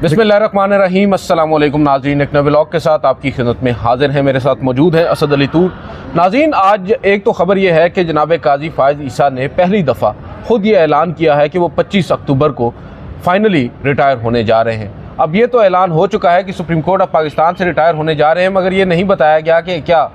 बिस्मिल्लाहिर्रहमानिर्रहीम। अस्सलाम वालेकुम नाज़रीन, एक नए व्लॉग के साथ आपकी खिदमत में हाजिर हैं। मेरे साथ मौजूद है असद अली तूर। नाज़रीन, आज एक तो ख़बर यह है कि जनाब काजी फ़ाइज़ ईसा ने पहली दफ़ा ख़ुद ये ऐलान किया है कि वो 25 अक्टूबर को फ़ाइनली रिटायर होने जा रहे हैं। अब ये तो ऐलान हो चुका है कि सुप्रीम कोर्ट ऑफ पाकिस्तान से रिटायर होने जा रहे हैं, मगर ये नहीं बताया गया कि क्या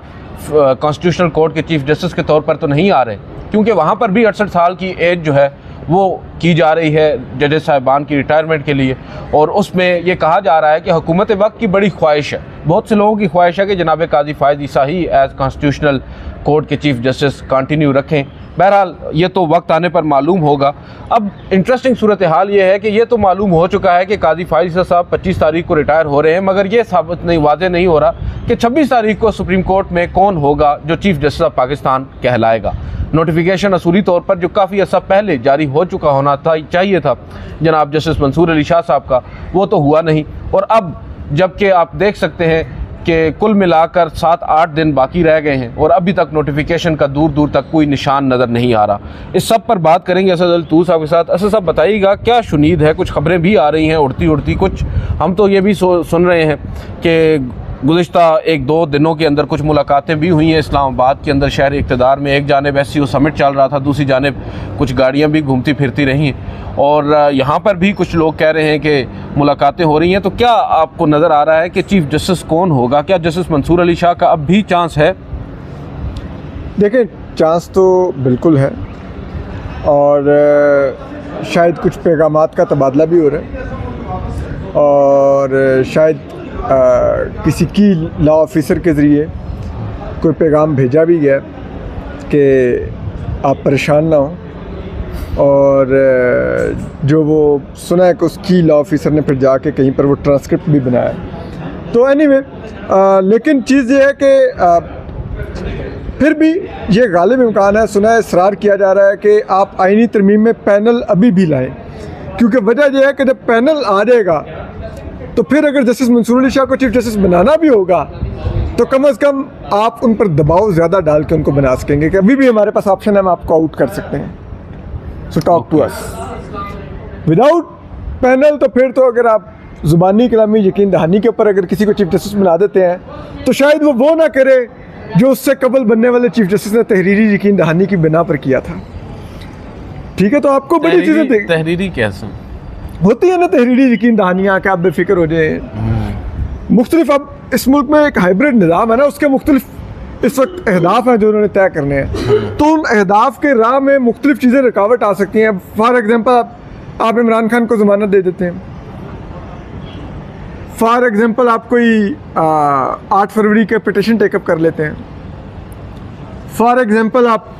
कॉन्स्टिट्यूशनल कोर्ट के चीफ जस्टिस के तौर पर तो नहीं आ रहे, क्योंकि वहाँ पर भी 68 साल की एज जो है वो की जा रही है जजेस साहिबान की रिटायरमेंट के लिए। और उसमें ये कहा जा रहा है कि हुकूमत वक्त की बड़ी ख्वाहिश है, बहुत से लोगों की ख्वाहिश है कि जनाब काजी फ़ाइज़ ईसा ही एज़ कॉन्स्टिट्यूशनल कोर्ट के चीफ जस्टिस कंटिन्यू रखें। बहरहाल ये तो वक्त आने पर मालूम होगा। अब इंटरेस्टिंग सूरत हाल ये है कि ये तो मालूम हो चुका है कि काजी फ़ाइज़ ईसा साहब 25 तारीख को रिटायर हो रहे हैं, मगर ये साबित नहीं, वाज़ेह नहीं हो रहा कि 26 तारीख को सुप्रीम कोर्ट में कौन होगा जो चीफ जस्टिस ऑफ पाकिस्तान कहलाएगा। नोटिफिकेशन असूली तौर पर जो काफ़ी अर्सा पहले जारी हो चुका होना था, चाहिए था जनाब जस्टिस मंसूर अली शाह साहब का, वो तो हुआ नहीं। और अब जबकि आप देख सकते हैं कि कुल मिलाकर 7-8 दिन बाकी रह गए हैं और अभी तक नोटिफिकेशन का दूर दूर तक कोई निशान नज़र नहीं आ रहा। इस सब पर बात करेंगे असद अली तूर साहब के साथ। असद साहब, बताइएगा क्या शुनीद है? कुछ खबरें भी आ रही हैं उड़ती उड़ती, कुछ हम तो ये भी सुन रहे हैं कि गुज़िश्ता 1-2 दिनों के अंदर कुछ मुलाकातें भी हुई हैं इस्लामाबाद के अंदर शहर इक़्तिदार में। एक जानिब SCO समिट चल रहा था, दूसरी जानिब कुछ गाड़ियाँ भी घूमती फिरती रही हैं और यहाँ पर भी कुछ लोग कह रहे हैं कि मुलाकातें हो रही हैं। तो क्या आपको नज़र आ रहा है कि चीफ जस्टिस कौन होगा? क्या जस्टिस मंसूर अली शाह का अब भी चांस है? देखें, चांस तो बिल्कुल है और शायद कुछ पैगामात का तबादला भी हो रहा है और शायद किसी की लॉ ऑफिसर के ज़रिए कोई पैगाम भेजा भी गया कि आप परेशान ना हो, और जो वो सुना है कि उसकी लॉ ऑफिसर ने फिर जाके कहीं पर वो ट्रांसक्रिप्ट भी बनाया। तो एनीवे, लेकिन चीज़ ये है कि फिर भी ये गालिब इम्कान है, सुना है, इसरार किया जा रहा है कि आप आईनी तरमीम में पैनल अभी भी लाएं, क्योंकि वजह यह है कि जब पैनल आ जाएगा तो फिर अगर जस्टिस मंसूर अली शाह को चीफ जस्टिस बनाना भी होगा तो कम से कम आप उन पर दबाव ज़्यादा डाल के उनको बना सकेंगे कि अभी भी हमारे पास ऑप्शन है, हम आपको आउट कर सकते हैं। So talk to us. Without panel तो फिर तो अगर आप ज़ुबानी कलामी यकीन दहानी के ऊपर अगर किसी को चीफ जस्टिस बना देते हैं तो शायद वो ना करे जो उससे कबल बनने वाले चीफ जस्टिस ने तहरीरी यकीन दहानी की बिना पर किया था। ठीक है, तो आपको बड़ी चीज़ें तहरीरी कैसे होती है ना, तहरीरी यकीन दहानियाँ, कि आप बेफिक्र हो जाए। मुख्तलिफ अब इस मुल्क में एक हाइब्रिड निज़ाम है ना, उसके मुख्तलिफ इस वक्त अहदाफ हैं जो उन्होंने तय करने हैं, तो उन अहदाफ के राह में मुख्तलिफ चीज़ें रुकावट आ सकती हैं। फॉर एग्ज़ाम्पल आप इमरान खान को ज़मानत दे देते हैं, फॉर एग्ज़ाम्पल आप कोई 8 फरवरी के पिटिशन टेकअप कर लेते हैं, फॉर एग्ज़ाम्पल आप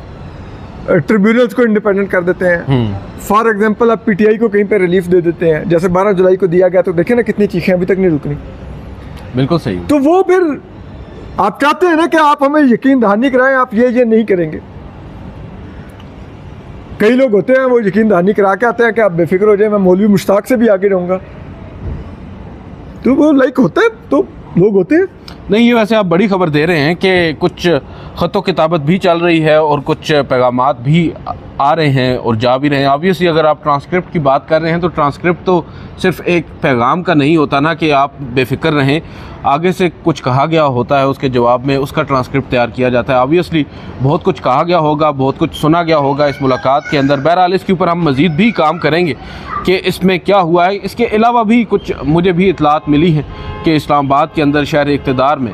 ट्रिब्यूनल्स को इंडिपेंडेंट कर देते हैं, फॉर एग्जांपल आप PTI को कहीं पे रिलीफ दे देते हैं, जैसे 12 जुलाई को दिया गया। तो देखें ना कितनी चीखें अभी तक नहीं रुकनी। बिल्कुल सही। तो वो फिर आप चाहते हैं ना कि आप हमें यकीन दहानी कराएं, आप ये नहीं करेंगे। कई लोग होते हैं वो यकीन दहानी करा के आते हैं कि आप बेफिक्र हो जाए, मैं मौलवी मुश्ताक से भी आगे रहूँगा। तो वो लाइक होता है, तो लोग होते हैं। नहीं, ये वैसे आप बड़ी खबर दे रहे हैं कि कुछ ख़त किताबत भी चल रही है और कुछ पैगामात भी आ रहे हैं और जा भी रहे हैं। ऑब्वियसली अगर आप ट्रांसक्रिप्ट की बात कर रहे हैं तो ट्रांसक्रिप्ट तो सिर्फ एक पैगाम का नहीं होता ना कि आप बेफिक्र रहें, आगे से कुछ कहा गया होता है, उसके जवाब में उसका ट्रांसक्रिप्ट तैयार किया जाता है। ऑब्वियसली बहुत कुछ कहा गया होगा, बहुत कुछ सुना गया होगा इस मुलाकात के अंदर। बहरहाल इसके ऊपर हम मज़ीद भी काम करेंगे कि इसमें क्या हुआ है। इसके अलावा भी कुछ मुझे भी इतलात मिली हैं कि इस्लामाबाद के अंदर शहर इक़्तिदार में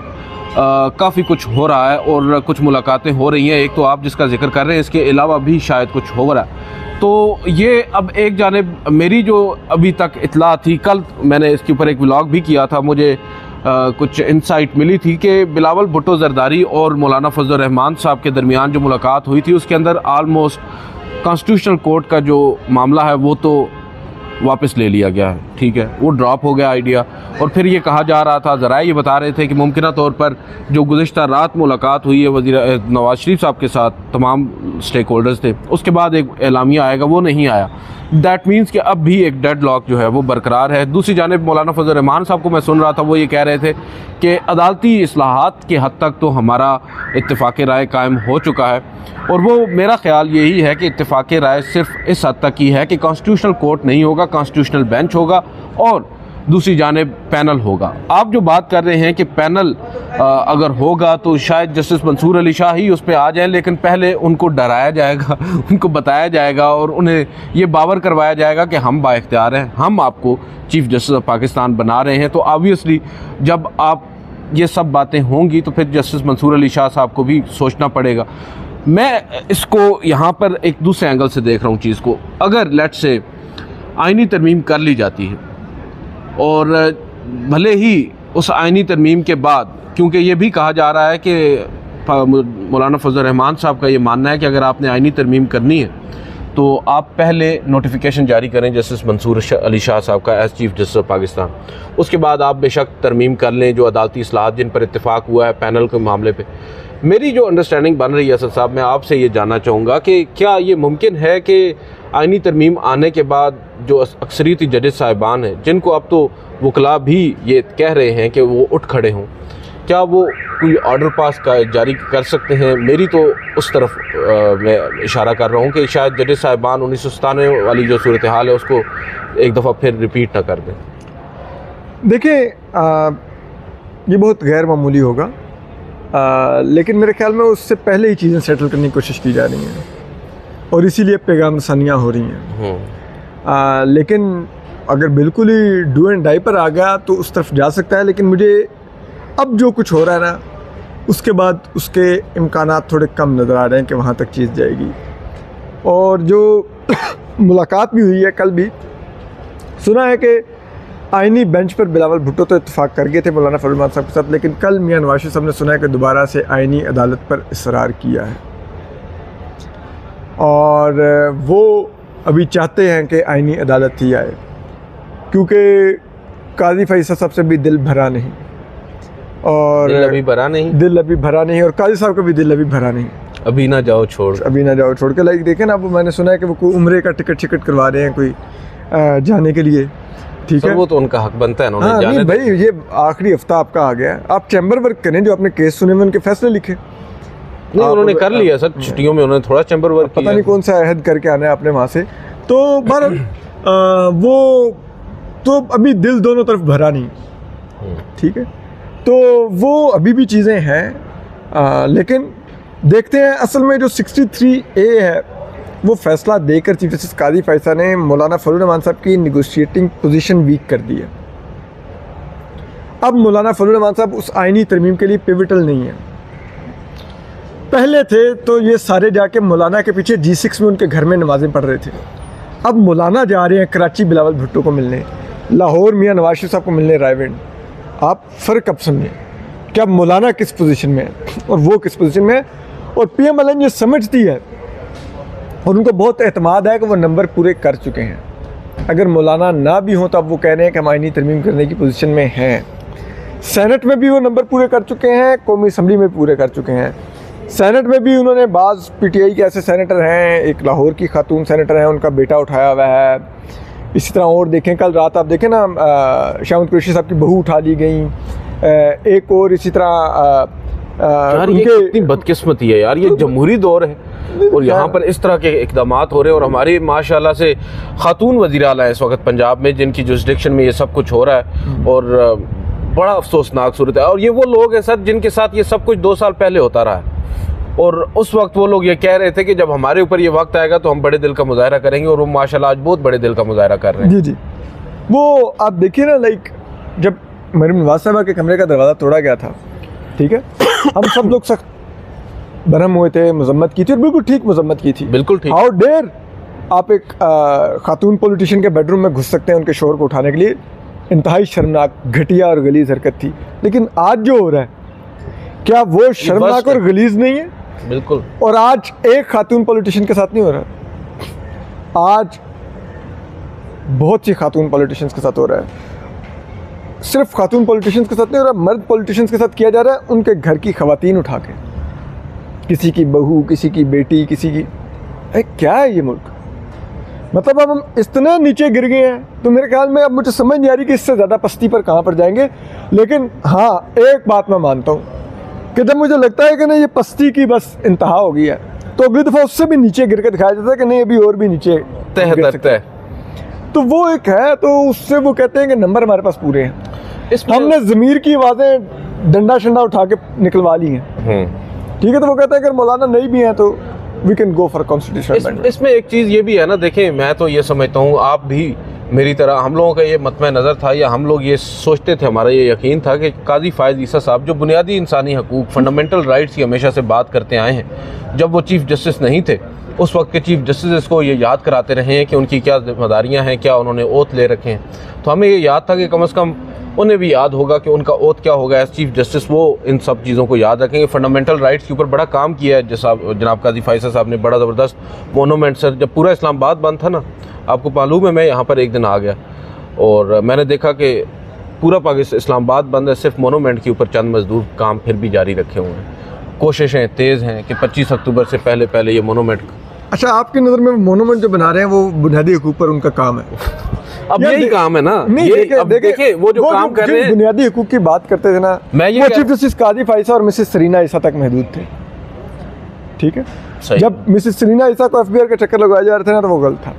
काफ़ी कुछ हो रहा है और कुछ मुलाकातें हो रही हैं। एक तो आप जिसका जिक्र कर रहे हैं, इसके अलावा भी शायद कुछ हो रहा है। तो ये अब एक जानिब मेरी जो अभी तक इतला थी, कल मैंने इसके ऊपर एक व्लॉग भी किया था, मुझे कुछ इंसाइट मिली थी कि बिलावल भुट्टो जरदारी और मौलाना फजल रहमान साहब के दरमियान जो मुलाकात हुई थी उसके अंदर आलमोस्ट कॉन्स्टिट्यूशनल कोर्ट का जो मामला है वो तो वापस ले लिया गया है। ठीक है, वो ड्रॉप हो गया आइडिया। और फिर ये कहा जा रहा था, ज़राए ये बता रहे थे कि मुमकिन तौर पर जो गुज़िश्ता रात मुलाकात हुई है वज़ीर नवाज़ शरीफ साहब के साथ, तमाम स्टेक होल्डर्स थे, उसके बाद एक एलामिया आएगा, वो नहीं आया। दैट मीन्स कि अब भी एक डेड लॉक जो है वो बरकरार है। दूसरी जानिब मौलाना फजल रहमान साहब को मैं सुन रहा था, वो ये कह रहे थे कि अदालती इस्लाहात के हद तक तो हमारा इत्तेफाक राय कायम हो चुका है, और वो मेरा ख्याल यही है कि इत्तेफाक राय सिर्फ इस हद तक ही है कि कॉन्स्टिट्यूशनल कोर्ट नहीं होगा, कॉन्स्टिट्यूशनल बेंच होगा और दूसरी जानिब पैनल होगा। आप जो बात कर रहे हैं कि पैनल अगर होगा तो शायद जस्टिस मंसूर अली शाह ही उस पर आ जाए, लेकिन पहले उनको डराया जाएगा, उनको बताया जाएगा और उन्हें ये बावर करवाया जाएगा कि हम बाइख्तियार हैं, हम आपको चीफ जस्टिस ऑफ पाकिस्तान बना रहे हैं। तो ऑब्वियसली जब आप ये सब बातें होंगी तो फिर जस्टिस मंसूर अली शाह साहब को भी सोचना पड़ेगा। मैं इसको यहाँ पर एक दूसरे एंगल से देख रहा हूँ चीज़ को। अगर लेट से आइनी तरमीम कर ली जाती है और भले ही उस आइनी तरमीम के बाद, क्योंकि ये भी कहा जा रहा है कि मौलाना फजल रहमान साहब का ये मानना है कि अगर आपने आइनी तरमीम करनी है तो आप पहले नोटिफिकेशन जारी करें जस्टिस मंसूर अली शाह साहब का as chief justice of Pakistan, उसके बाद आप बेशक तरमीम कर लें जो अदालती इस्लाहात जिन पर इत्तेफाक हुआ है पैनल के मामले पे। मेरी जो अंडरस्टैंडिंग बन रही है असद साहब, मैं आपसे ये जानना चाहूँगा कि क्या ये मुमकिन है कि आइनी तरमीम आने के बाद जो अक्सरियती जजेस साहिबान हैं, जिनको अब तो वकला भी ये कह रहे हैं कि वो उठ खड़े हों, क्या वो कोई ऑर्डर पास जारी कर सकते हैं? मेरी तो उस तरफ मैं इशारा कर रहा हूँ कि शायद जजेस साहिबान 1997 वाली जो सूरत हाल है उसको एक दफ़ा फिर रिपीट ना कर दें। देखिए, ये बहुत गैर मामूली होगा, लेकिन मेरे ख्याल में उससे पहले ही चीज़ें सेटल करने की कोशिश की जा रही हैं और इसीलिए पैगाम रसानियाँ हो रही हैं। लेकिन अगर बिल्कुल ही डू एंड डाई पर आ गया तो उस तरफ जा सकता है, लेकिन मुझे अब जो कुछ हो रहा है ना, उसके बाद उसके इम्कानात थोड़े कम नज़र आ रहे हैं कि वहाँ तक चीज़ जाएगी। और जो मुलाकात भी हुई है, कल भी सुना है कि आइनी बेंच पर बिलावल भुट्टो तो इत्तेफाक कर गए थे मौलाना फजल रहमान साहब के साथ, लेकिन कल मियां नवाज शरीफ साहब ने सुना है कि दोबारा से आइनी अदालत पर इसरार किया है और वो अभी चाहते हैं कि आइनी अदालत ही आए, क्योंकि काजी फैसल साहब से भी दिल भरा नहीं और दिल अभी भरा नहीं और काजी साहब का भी दिल अभी भरा नहीं। अभी ना जाओ छोड़ के लाइक देखें ना, अब मैंने सुना है कि वो कोई उम्रे का टिकट करवा रहे हैं कोई जाने के लिए। ठीक है, वो तो उनका हक बनता है। हाँ, नहीं भाई, ये आखिरी हफ्ता आपका आ गया है, आप चैम्बर वर्क करें, जो आपने केस सुने में उनके फैसले लिखे। नहीं, उन्होंने कर लिया सर, छुट्टियों में उन्होंने थोड़ा चैम्बर वर्क पता नहीं कौन सा अहद करके आना है आपने वहाँ से। तो पर वो तो अभी दिल दोनों तरफ भरा नहीं, ठीक है, तो वो अभी भी चीज़ें हैं, लेकिन देखते हैं। असल में जो 63A है वो फैसला देकर चीफ जस्टिस काजी फैसल ने मौलाना फजल रहमान साहब की निगोशिएटिंग पोजीशन वीक कर दी है। अब मौलाना फजल रहमान साहब उस आइनी तरमीम के लिए पिवटल नहीं है। पहले थे तो ये सारे जाके मौलाना के पीछे G6 में उनके घर में नमाजें पढ़ रहे थे। अब मौलाना जा रहे हैं कराची बिलावल भुट्टो को मिलने, लाहौर मियां नवाज शरीफ साहब को मिलने रायविंड। आप फ़र्क अब समझें कि अब मौलाना किस पोजीशन में है और वो किस पोजीशन में है। और PMLN ये समझती है और उनको बहुत एतमाद है कि वो नंबर पूरे कर चुके हैं। अगर मौलाना ना भी हो तो अब वो कह रहे हैं कि हम आइनी तरमीम करने की पोजीशन में हैं। सेनेट में भी वो नंबर पूरे कर चुके हैं, कौमी असम्बली में पूरे कर चुके हैं। सेनेट में भी उन्होंने बाज़ PTI के ऐसे सेनेटर हैं, एक लाहौर की खातून सेनेटर हैं, उनका बेटा उठाया हुआ है। इसी तरह और देखें, कल रात आप देखें ना, शाहमद कुरैशी साहब की बहू उठा ली गई, एक और इसी तरह यार ये कितनी बदकिस्मती है यार, ये जमहूरी दौर है और यहाँ पर इस तरह के इक़दाम हो रहे हैं। और हमारी माशाल्लाह से खातून वज़ीर आला है इस वक्त पंजाब में, जिनकी जुरिसडिक्शन में ये सब कुछ हो रहा है और बड़ा अफसोसनाक सूरत है। और ये वो लोग हैं सर जिनके साथ ये सब कुछ 2 साल पहले होता रहा है और उस वक्त वो लोग ये कह रहे थे कि जब हमारे ऊपर ये वक्त आएगा तो हम बड़े दिल का मुजाहरा करेंगे, और वो माशाल्लाह आज बहुत बड़े दिल का मुजाहरा कर रहे हैं। जी, वो आप देखिए ना, लाइक जब मरीम नवाज साहबा के कमरे का दरवाज़ा तोड़ा गया था, ठीक है, हम सब लोग सख्त बरहम हुए थे, मजम्मत की थी और बिल्कुल ठीक मजम्मत की थी, बिल्कुल ठीक। हाउ डेयर आप एक खातून पॉलिटिशियन के बेडरूम में घुस सकते हैं उनके शोर को उठाने के लिए। इंतहाई शर्मनाक, घटिया और गलीज हरकत थी। लेकिन आज जो हो रहा है, क्या वो शर्मनाक और गलीज नहीं है? बिल्कुल। और आज एक खातून पॉलिटिशियन के साथ नहीं हो रहा, आज बहुत सी खातून पॉलिटिशियंस के साथ हो रहा है। सिर्फ खातून पॉलिटिशियंस के साथ नहीं हो रहा, मर्द पॉलिटिशियंस के साथ किया जा रहा है। उनके घर की खवातीन उठा के, किसी की बहू, किसी की बेटी, किसी की, क्या है ये मुल्क? मतलब अब हम इतना नीचे गिर गए हैं, तो मेरे ख्याल में अब मुझे समझ नहीं आ रही कि इससे ज़्यादा पस्ती पर कहाँ पर जाएंगे। लेकिन हाँ, एक बात मैं मानता हूँ कि जब मुझे लगता है कि नहीं ये पस्ती की बस इंतहा हो गई है, तो अगली दफ़ा उससे भी नीचे गिर के दिखाया जाता है कि नहीं अभी और भी नीचे तय। तो वो एक है, तो उससे वो कहते हैं कि नंबर हमारे पास पूरे हैं। हमने ज़मीर की आवाज़ें डंडा शंडा उठा के निकलवा ली हैं, ठीक है। तो वो कहते हैं अगर मौलाना नहीं भी हैं तो we can go for constitution. इसमें एक चीज़ ये भी है ना, देखें मैं तो ये समझता हूँ, आप भी मेरी तरह, हम लोगों का ये मतम नज़र था या हम लोग ये सोचते थे, हमारा ये यकीन था कि काजी फ़ायज़ ईसा साहब जो बुनियादी इंसानी हकूक़ फंडामेंटल राइट्स की हमेशा से बात करते आए हैं, जब वो चीफ़ जस्टिस नहीं थे उस वक्त के चीफ़ जस्टिस को ये याद कराते रहे हैं कि उनकी क्या जिम्मेदारियाँ हैं, क्या उन्होंने ओथ ले रखे हैं। तो हमें ये याद था कि कम से कम उन्हें भी याद होगा कि उनका ओथ क्या होगा एज चीफ जस्टिस, वो इन सब चीज़ों को याद रखेंगे। फंडामेंटल राइट्स के ऊपर बड़ा काम किया है जनाब काजी फ़ायज़ साहब ने, बड़ा ज़बरदस्त मोनूमेंट। सर जब पूरा इस्लामाबाद बंद था ना, आपको मालूम है, मैं यहाँ पर एक दिन आ गया और मैंने देखा कि पूरा पाकिस्तान इस्लामाबाद बंद है, सिर्फ मोनूमेंट के ऊपर चंद मजदूर काम फिर भी जारी रखे हुए हैं। कोशिशें तेज़ हैं कि 25 अक्टूबर से पहले ये मोनूमेंट। अच्छा, आपकी नज़र में मोनूमेंट जो बना रहे हैं वो बुनियादी हकूक़ पर उनका काम है? अब यही काम है ना, देखिए वो जो काम कर रहे हैं, बुनियादी हकूक़ की बात करते थे ना, वो चीफ जस्टिस काजी फ़ायज़ और मिसेस सरीना ईसा तक महदूद थे, ठीक है। जब मिसेस सरीना ईसा को एफबीआर के चक्कर लगाए जा रहे थे ना, तो वो गलत था,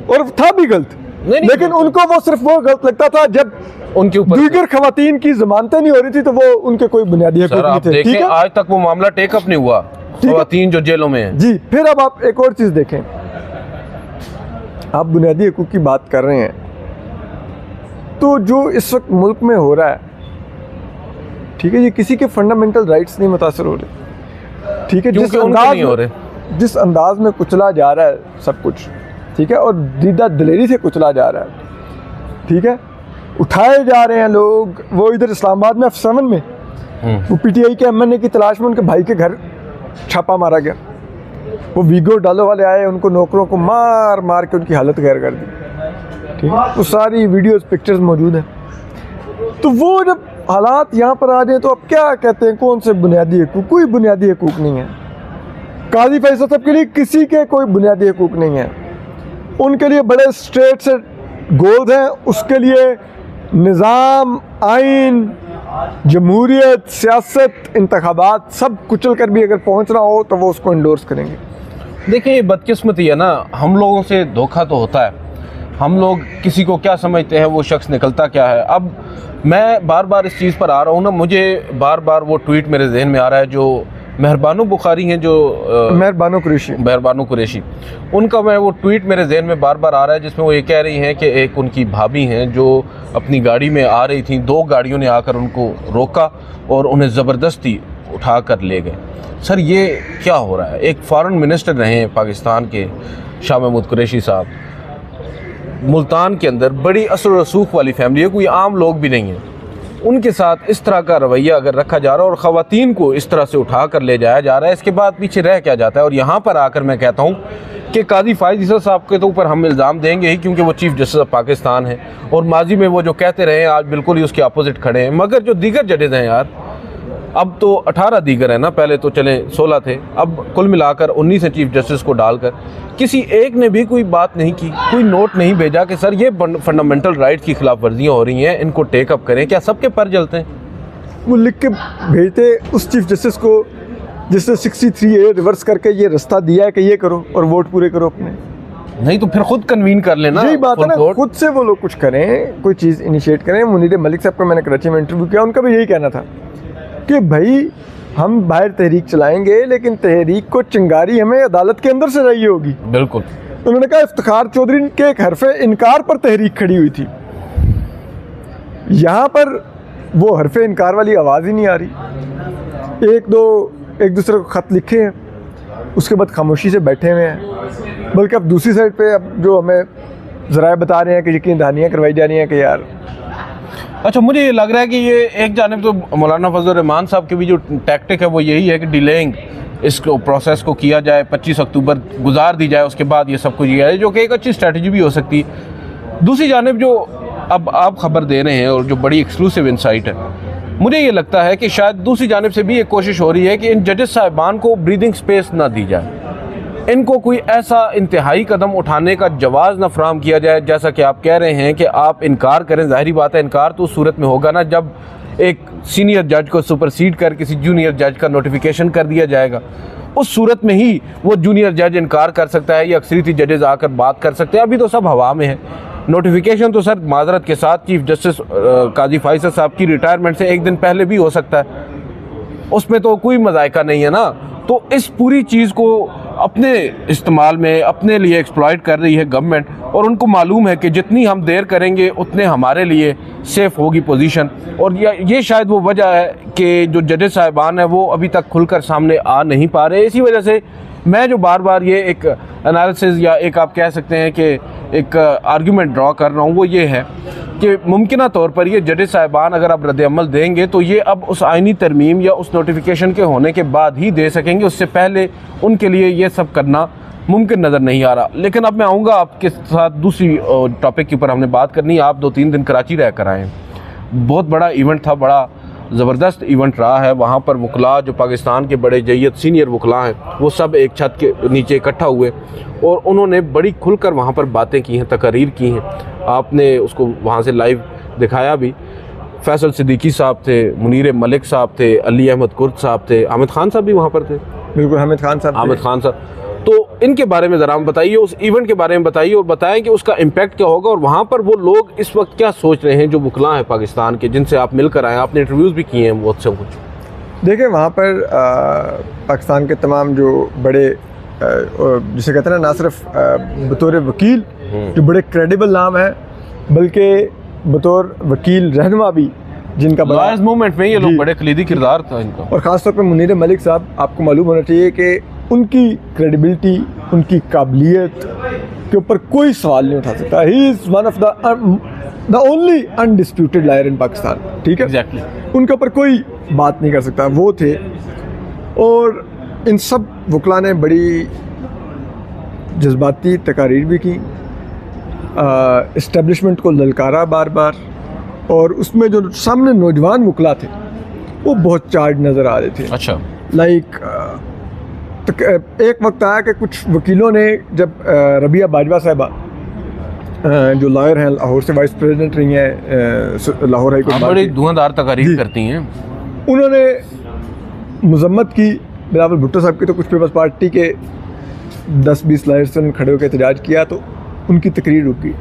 और था भी गलत। लेकिन उनको वो सिर्फ वो गलत लगता था जब उनके ऊपर दीगर खवातीन की जमानतें नहीं हो रही थी, तो वो उनके कोई बुनियादी हकूक़ नहीं थे, ठीक है। आज तक वो मामला टेकअप नहीं हुआ, खवातीन जो जेलों में हैं। जी, फिर अब आप एक और चीज़ देखें, आप बुनियादी हकूक़ की बात कर रहे हैं, तो जो इस वक्त मुल्क में हो रहा है, ठीक है, ये किसी के फंडामेंटल राइट्स नहीं मुतासर हो रहे, ठीक है। जिस अंदाज में कुचला जा रहा है सब कुछ, ठीक है, और दीदा दिलेरी से कुचला जा रहा है, ठीक है। उठाए जा रहे हैं लोग, वो इधर इस्लामाबाद में F7 में वो पीटीआई के MNA की तलाश में उनके भाई के घर छापा मारा गया, वो वीगो डालो वाले आए, उनको नौकरों को मार मार के उनकी हालत गैर कर दी, ठीक है। वो सारी वीडियोस पिक्चर्स मौजूद हैं। तो वो जब हालात यहाँ पर आ जाए तो अब क्या कहते हैं, कौन से बुनियादी हकूक़? कोई बुनियादी हकूक़ नहीं है। काजी फ़ायज़ साहब के लिए किसी के कोई बुनियादी हकूक़ नहीं है। उनके लिए बड़े स्ट्रेट से गोल्स हैं, उसके लिए निज़ाम, आइन, जमहूरियत, सियासत, इंतखाबात सब कुचल कर भी अगर पहुँचना हो तो वो उसको इंडोर्स करेंगे। देखिए ये बदकिस्मती है ना, हम लोगों से धोखा तो होता है, हम लोग किसी को क्या समझते हैं वो शख्स निकलता क्या है। अब मैं बार बार इस चीज़ पर आ रहा हूँ ना, मुझे बार बार वो ट्वीट मेरे जहन में आ रहा है जो मेहरबानो बुखारी हैं, जो मेहरबानो कुरैशी, उनका मैं वो ट्वीट मेरे जहन में बार बार आ रहा है, जिसमें वो ये कह रही हैं कि एक उनकी भाभी हैं जो अपनी गाड़ी में आ रही थी, 2 गाड़ियों ने आकर उनको रोका और उन्हें ज़बरदस्ती उठा कर ले गए। सर ये क्या हो रहा है? एक फॉरेन मिनिस्टर रहे हैं पाकिस्तान के शाह महमूद कुरैशी साहब, मुल्तान के अंदर बड़ी असर रसूख वाली फैमिली है, कोई आम लोग भी नहीं है, उनके साथ इस तरह का रवैया अगर रखा जा रहा है और ख़वातीन को इस तरह से उठा कर ले जाया जा रहा है, इसके बाद पीछे रह क्या जाता है? और यहाँ पर आकर मैं कहता हूँ कि काजी फ़ायज़ ईसा साहब के तो ऊपर हम इल्ज़ाम देंगे ही, क्योंकि वो चीफ़ जस्टिस ऑफ पाकिस्तान है और माजी में वो जो कहते रहे हैं आज बिल्कुल ही उसके अपोजिट खड़े हैं। मगर जो दीगर जजेज़ हैं यार, अब तो 18 दीगर है ना, पहले तो चले 16 थे, अब कुल मिलाकर 19 है चीफ जस्टिस को डालकर, किसी एक ने भी कोई बात नहीं की, कोई नोट नहीं भेजा कि सर ये फंडामेंटल राइट की खिलाफ वर्जियाँ हो रही हैं, इनको टेकअप करें। क्या सबके पर जलते हैं? वो लिख के भेजते उस चीफ जस्टिस को जिसने 63A रिवर्स करके ये रास्ता दिया है कि ये करो और वोट पूरे करो अपने, नहीं तो फिर खुद कन्वीन कर लेना। यही बात है ना, खुद से वो लोग कुछ करें, कोई चीज़ इनिशिएट करें। मुनीर मलिक साहब का मैंने कराची में इंटरव्यू किया, उनका भी यही कहना था कि भाई हम बाहर तहरीक चलाएंगे लेकिन तहरीक को चिंगारी हमें अदालत के अंदर से रही होगी। बिल्कुल। उन्होंने कहा इफ्तिखार चौधरी के एक हरफे इनकार पर तहरीक खड़ी हुई थी, यहाँ पर वो हरफे इनकार वाली आवाज़ ही नहीं आ रही। एक दूसरे को ख़त लिखे हैं, उसके बाद खामोशी से बैठे हुए हैं। बल्कि अब दूसरी साइड पे अब जो हमें ज़राए बता रहे हैं कि यकीन दहानियाँ करवाई जा रही हैं कि यार, अच्छा मुझे ये लग रहा है कि ये एक जानिब तो मौलाना फजल रहमान साहब की भी जो टैक्टिक है वो यही है कि डिलेइंग इस प्रोसेस को किया जाए, 25 अक्टूबर गुजार दी जाए, उसके बाद ये सब कुछ किया जाए, जो कि एक अच्छी स्ट्रैटेजी भी हो सकती है। दूसरी जानिब जो अब आप खबर दे रहे हैं और जो बड़ी एक्सक्लूसिव इंसाइट है, मुझे ये लगता है कि शायद दूसरी जानिब से भी एक कोशिश हो रही है कि इन जजेस साहिबान को ब्रीदिंग स्पेस ना दी जाए, इनको कोई ऐसा इंतहाई कदम उठाने का जवाज़ न फराहम किया जाए। जैसा कि आप कह रहे हैं कि आप इनकार करें, ज़ाहिरी बात है इनकार तो उस सूरत में होगा ना जब एक सीनियर जज को सुपरसीड कर किसी जूनियर जज का नोटिफिकेशन कर दिया जाएगा, उस सूरत में ही वो जूनियर जज इनकार कर सकता है या अक्सरियती जजेस आकर बात कर सकते हैं। अभी तो सब हवा में है। नोटिफिकेशन तो सर माजरत के साथ चीफ जस्टिस काजी फैसल साहब की रिटायरमेंट से एक दिन पहले भी हो सकता है, उसमें तो कोई मज़ायका नहीं है ना। तो इस पूरी चीज़ को अपने इस्तेमाल में अपने लिए एक्सप्लॉइट कर रही है गवर्नमेंट, और उनको मालूम है कि जितनी हम देर करेंगे उतने हमारे लिए सेफ होगी पोजीशन। और ये शायद वो वजह है कि जो जजेस साहिबान हैं वो अभी तक खुलकर सामने आ नहीं पा रहे। इसी वजह से मैं जो बार बार ये एक एनालिसिस या एक आप कह सकते हैं कि एक आर्गूमेंट ड्रॉ कर रहा हूँ, वो ये है कि मुमकिन तौर पर ये जजेस साहिबान अगर अब रद्द-ए-अमल देंगे तो ये अब उस आइनी तरमीम या उस नोटिफिकेशन के होने के बाद ही दे सकेंगे, उससे पहले उनके लिए ये सब करना मुमकिन नज़र नहीं आ रहा। लेकिन अब मैं आऊँगा आपके साथ दूसरी टॉपिक के ऊपर हमने बात करनी है। आप 2-3 दिन कराची रह कर आए हैं, बहुत बड़ा इवेंट था, बड़ा ज़बरदस्त इवेंट रहा है। वहाँ पर वकला जो पाकिस्तान के बड़े जय्यद सीनियर वकला हैं वो सब एक छत के नीचे इकट्ठा हुए और उन्होंने बड़ी खुलकर वहाँ पर बातें की हैं, तकारीर की हैं। आपने उसको वहाँ से लाइव दिखाया भी। फैसल सिद्दीकी साहब थे, मुनीर मलिक साहब थे, अली अहमद कुर्द साहब थे, हामिद खान साहब भी वहाँ पर थे। बिल्कुल, हामिद खान साहब। तो इनके बारे में ज़रा हम बताइए, उस इवेंट के बारे में बताइए और बताएं कि उसका इम्पैक्ट क्या होगा और वहाँ पर वो लोग इस वक्त क्या सोच रहे हैं जो वकला हैं पाकिस्तान के, जिनसे आप मिलकर आए, आपने इंटरव्यूज़ भी किए हैं बहुत से कुछ। देखिए, वहाँ पर पाकिस्तान के तमाम जो बड़े जिसे कहते हैं ना सिर्फ बतौर वकील जो बड़े क्रेडिबल नाम हैं, बल्कि बतौर वकील रहनुमा भी जिनका लॉयर्स मूवमेंट में ये लोग बड़े कलीदी किरदार था इनका। और ख़ासतौर पर मुनीर मलिक साहब, आपको मालूम होना चाहिए कि उनकी क्रेडिबिलिटी, उनकी काबिलियत के ऊपर कोई सवाल नहीं उठा सकता। He is one of the only undisputed lawyer in Pakistan. ठीक है, एग्जैक्टली। उनके ऊपर कोई बात नहीं कर सकता, वो थे। और इन सब वकला ने बड़ी जज्बाती तकारीर भी की, इस्टेब्लिशमेंट को ललकारा बार बार, और उसमें जो सामने नौजवान वकला थे वो बहुत चार्ज नज़र आ रहे थे। अच्छा। लाइक एक वक्त आया कि कुछ वकीलों ने, जब रबिया बाजवा साहिबा जो लॉयर हैं, लाहौर से वाइस प्रेसिडेंट रही हैं लाहौर हाई कोर्ट, बड़ी धुआंधार तकारीर करती हैं, उन्होंने मजम्मत की बिलावल भुट्टो साहब की। तो कुछ पीपल्स पार्टी के 10-20 लॉयर्स ने खड़े होकर एहतजाज किया, तो उनकी तकरीर रुक गई,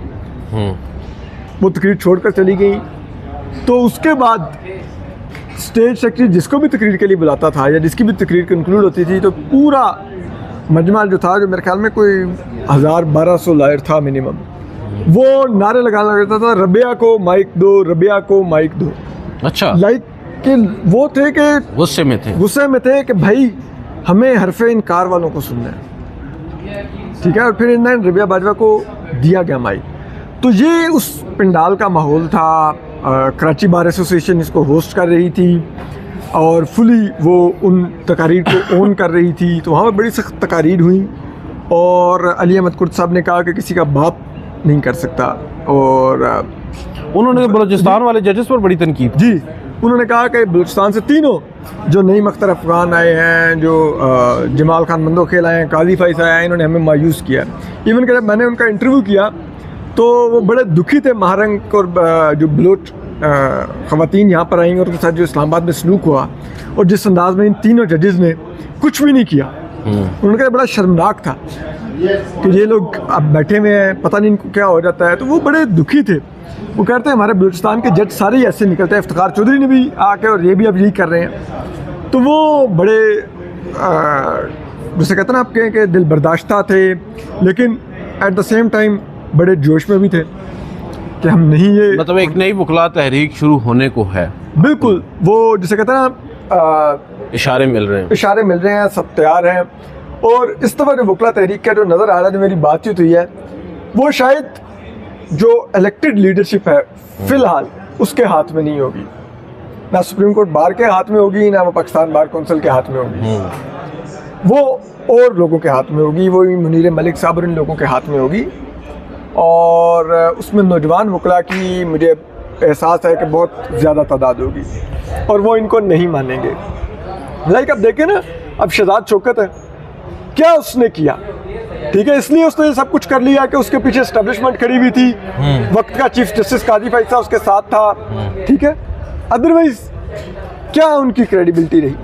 वो तकरीर छोड़कर चली गई। तो उसके बाद स्टेज सेक्रेटरी जिसको भी तकरीर के लिए बुलाता था या जिसकी भी तकरीर कंक्लूड होती थी, तो पूरा मजमा जो था, जो मेरे ख्याल में कोई 1000-1200 लॉयर था मिनिमम, वो नारे लगाने लगता था, रबिया को माइक दो, रबिया को माइक दो। अच्छा। लाइक कि वो थे कि गुस्से में थे कि भाई हमें हरफे इनकार वालों को सुनना है। ठीक है, और फिर इन रबिया बाजवा को दिया गया माइक। तो ये उस पंडाल का माहौल था। कराची बार एसोसिएशन इसको होस्ट कर रही थी और फुली वो उन तकारीर को ओन कर रही थी। तो वहाँ पर बड़ी सख्त तकारीर हुई और अली अहमद कुर्द साहब ने कहा कि किसी का बाप नहीं कर सकता। और उन्होंने बलूचिस्तान वाले जजेस पर बड़ी तनकीद जी, उन्होंने कहा कि बलूचिस्तान से तीनों जो नईम अख्तर अफगान आए हैं, जो जमाल खान मंदोखेल आए हैं, काजी फैसल आए हैं, इन्होंने हमें मायूस किया। इवन कि जब मैंने उनका इंटरव्यू किया तो वो बड़े दुखी थे। महारंग और जो बलोच ख़वातीन यहाँ पर आई और उनके साथ जो इस्लामाबाद में सलूक हुआ और जिस अंदाज में इन तीनों जजेस ने कुछ भी नहीं किया, उन्होंने कहा बड़ा शर्मनाक था कि ये लोग अब बैठे हुए हैं, पता नहीं इनको क्या हो जाता है। तो वो बड़े दुखी थे। वो कहते हैं हमारे बलूचिस्तान के जज सारे ही ऐसे निकलते हैं। इफ्तिखार चौधरी ने भी आके और ये भी अब यही कर रहे हैं। तो वो बड़े जैसे कहते हैं ना, आप कहें कि दिल बर्दाश्ता थे, लेकिन एट द सेम टाइम बड़े जोश में भी थे कि हम नहीं, ये मतलब एक नई वकला तहरीक शुरू होने को है। बिल्कुल, वो जिसे कहते हैं ना, इशारे मिल रहे हैं, सब तैयार हैं। और इस दफ़ा जो वकला तहरीक का जो नज़र आ रहा है, जो मेरी बातचीत हुई है, वो शायद जो इलेक्टेड लीडरशिप है फ़िलहाल उसके हाथ में नहीं होगी, ना सुप्रीम कोर्ट बार के हाथ में होगी, ना वो पाकिस्तान बार कौंसिल के हाथ में होगी। वो और लोगों के हाथ में होगी, वो मुनीर मलिक साहब और इन लोगों के हाथ में होगी। और उसमें नौजवान वकला की मुझे एहसास है कि बहुत ज़्यादा तादाद होगी और वो इनको नहीं मानेंगे। लाइक अब देखें ना, अब शहजाद शौकत है, क्या उसने किया? ठीक है, इसलिए उसने सब कुछ कर लिया कि उसके पीछे एस्टेब्लिशमेंट खड़ी हुई थी, वक्त का चीफ जस्टिस काजी फैसल उसके साथ था। ठीक है, अदरवाइज क्या उनकी क्रेडिबिलिटी रही?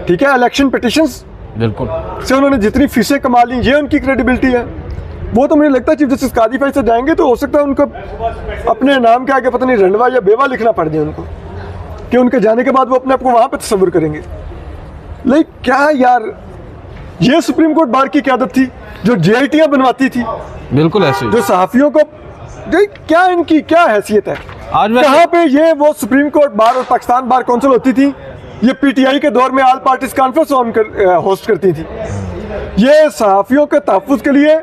ठीक है, इलेक्शन पिटिशंस बिल्कुल से उन्होंने जितनी फीसें कमा ली, ये उनकी क्रेडिबिलिटी है। वो तो मुझे लगता है चीफ जस्टिस काजी फाइज से जाएंगे तो हो सकता है उनको अपने नाम के आगे पता नहीं रंडवा या बेवा लिखना पड़ जाए उनको, कि उनके जाने के बाद वो अपने आप को वहाँ पे तस्वुर करेंगे। लेकिन क्या यार, ये सुप्रीम कोर्ट बार की क़यादत थी जो JITयाँ बनवाती थी, बिल्कुल ऐसे जो सहाफ़ियों को, क्या इनकी क्या हैसियत है? आज कहाँ पे ये वो सुप्रीम कोर्ट बार और पाकिस्तान बार काउंसिल होती थी, ये PTI के दौर में ऑल पार्टीज कॉन्फ्रेंस होस्ट करती थी। ये सहाफ़ियों के तहफ़्फ़ुज़ के लिए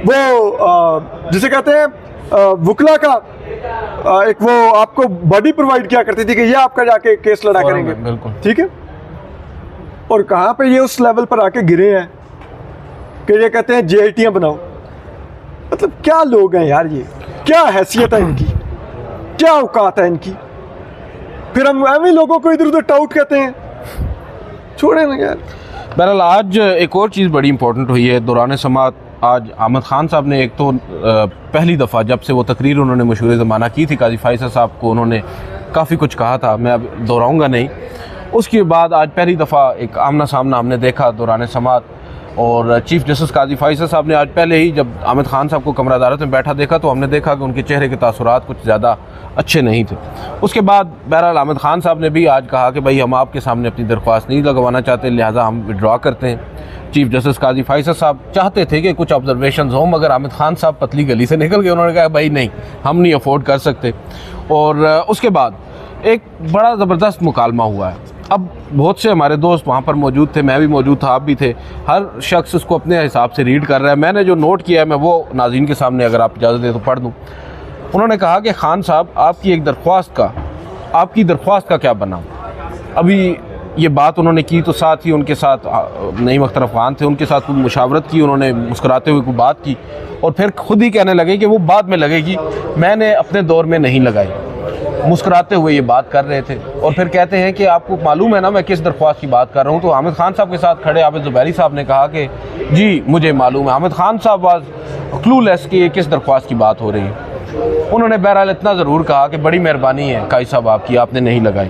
वो जिसे कहते हैं वकला का एक वो आपको बॉडी प्रोवाइड किया करती थी कि ये आपका जाके केस लड़ा करेंगे, बिल्कुल ठीक है। और कहाँ पे ये उस लेवल पर आके गिरे हैं कि ये कहते हैं JITयाँ बनाओ। मतलब क्या लोग हैं यार, ये क्या हैसियत है इनकी, क्या औकात है इनकी। फिर हम ऐसे लोगों को इधर उधर टाउट कहते हैं, छोड़े ना यार। बहरहाल आज एक और चीज़ बड़ी इंपॉर्टेंट हुई है दौरान समात। आज अहमद खान साहब ने एक तो पहली दफ़ा जब से वो तकरीर उन्होंने मशहूर ज़माना की थी काजी फाइज़ साहब को, उन्होंने काफ़ी कुछ कहा था, मैं अब दोहराऊँगा नहीं। उसके बाद आज पहली दफ़ा एक आमना सामना हमने देखा दौरान समात, और चीफ़ जस्टिस काजी फाइज़ साहब ने आज पहले ही जब अहमद खान साहब को कमरा अदालत में बैठा देखा तो हमने देखा कि उनके चेहरे के तासुरात कुछ ज़्यादा अच्छे नहीं थे। उसके बाद बहरहाल अहमद खान साहब ने भी आज कहा कि भाई हम आपके सामने अपनी दरख्वास्त नहीं लगवाना चाहते, लिहाजा हम विड्रॉ करते हैं। चीफ जस्टिस काजी फाइज़ साहब चाहते थे कि कुछ ऑब्जर्वेशंस हों, मगर अहमद खान साहब पतली गली से निकल गए। उन्होंने कहा भाई नहीं, हम नहीं अफोर्ड कर सकते। और उसके बाद एक बड़ा ज़बरदस्त मुकालमा हुआ है। अब बहुत से हमारे दोस्त वहाँ पर मौजूद थे, मैं भी मौजूद था, आप भी थे। हर शख्स उसको अपने हिसाब से रीड कर रहा है। मैंने जो नोट किया है मैं वो नाज़रीन के सामने अगर आप इजाज़त दें तो पढ़ दूँ। उन्होंने कहा कि खान साहब आपकी दरख्वास्त का क्या बना। अभी ये बात उन्होंने की तो साथ ही उनके साथ नईम अख्तर अफगान थे, उनके साथ कुछ मुशावरत की, उन्होंने मुस्कुराते हुए कोई बात की और फिर खुद ही कहने लगे कि वो बाद में लगेगी, मैंने अपने दौर में नहीं लगाई। मुस्कुराते हुए ये बात कर रहे थे और फिर कहते हैं कि आपको मालूम है ना मैं किस दरख्वास्त की बात कर रहा हूँ। तो आमिर खान साहब के साथ खड़े आबिद ज़ुबैरी साहब ने कहा कि जी मुझे मालूम है। आमिर खान साहब वाज क्लूलेस कि किस दरख्वास्त की बात हो रही है। उन्होंने बहरहाल इतना ज़रूर कहा कि बड़ी मेहरबानी है काई साहब आपकी, आपने नहीं लगाई।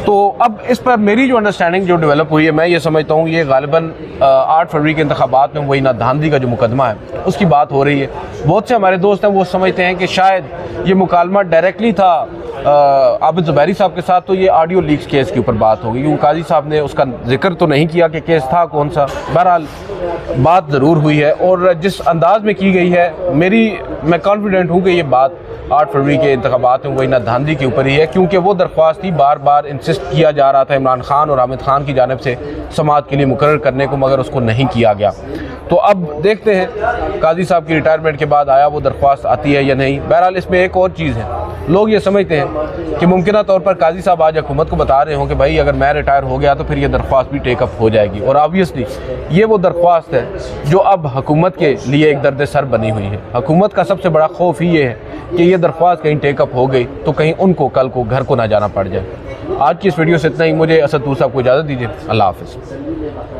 तो अब इस पर मेरी जो अंडरस्टैंडिंग जो डेवलप हुई है, मैं ये समझता हूँ ये गालिबन 8 फरवरी के इंतखाबात में वही ना धांधली का जो मुकदमा है उसकी बात हो रही है। बहुत से हमारे दोस्त हैं वो समझते हैं कि शायद ये मुकालमा डायरेक्टली था आबिद ज़ुबैरी साहब के साथ, तो ये ऑडियो लीक्स केस के ऊपर बात होगी, क्योंकि काजी साहब ने उसका जिक्र तो नहीं किया कि केस था कौन सा। बहरहाल बात ज़रूर हुई है और जिस अंदाज में की गई है मैं कॉन्फिडेंट हूँ कि ये बात 8 फरवरी के इंतखाबात में वही ना धांधली के ऊपर ही है, क्योंकि वो दरख्वास्त ही बार बार इंसिस्ट किया जा रहा था इमरान खान और आमिर खान की जानिब से समाअत के लिए मुकर्रर करने को, मगर उसको नहीं किया गया। तो अब देखते हैं काजी साहब की रिटायरमेंट के बाद आया वो दरख्वास्त आती है या नहीं। बहरहाल इसमें एक और चीज़ है, लोग ये समझते हैं कि मुमकिन तौर पर काजी साहब आज हुकूमत को बता रहे हों कि भाई अगर मैं रिटायर हो गया तो फिर ये दरख्वास्त भी टेकअप हो जाएगी, और ऑब्वियसली ये वो दरख्वास्त है जो अब हुकूमत के लिए एक दर्द सर बनी हुई है। हुकूमत का सबसे बड़ा खौफ ही ये है कि ये दरख्वास्त कहीं टेकअप हो गई तो कहीं उनको कल को घर को ना जाना पड़ जाए। आज की इस वीडियो से इतना ही। मुझे असद साहब को इजाज़त दीजिए। अल्लाह हाफ़िज़।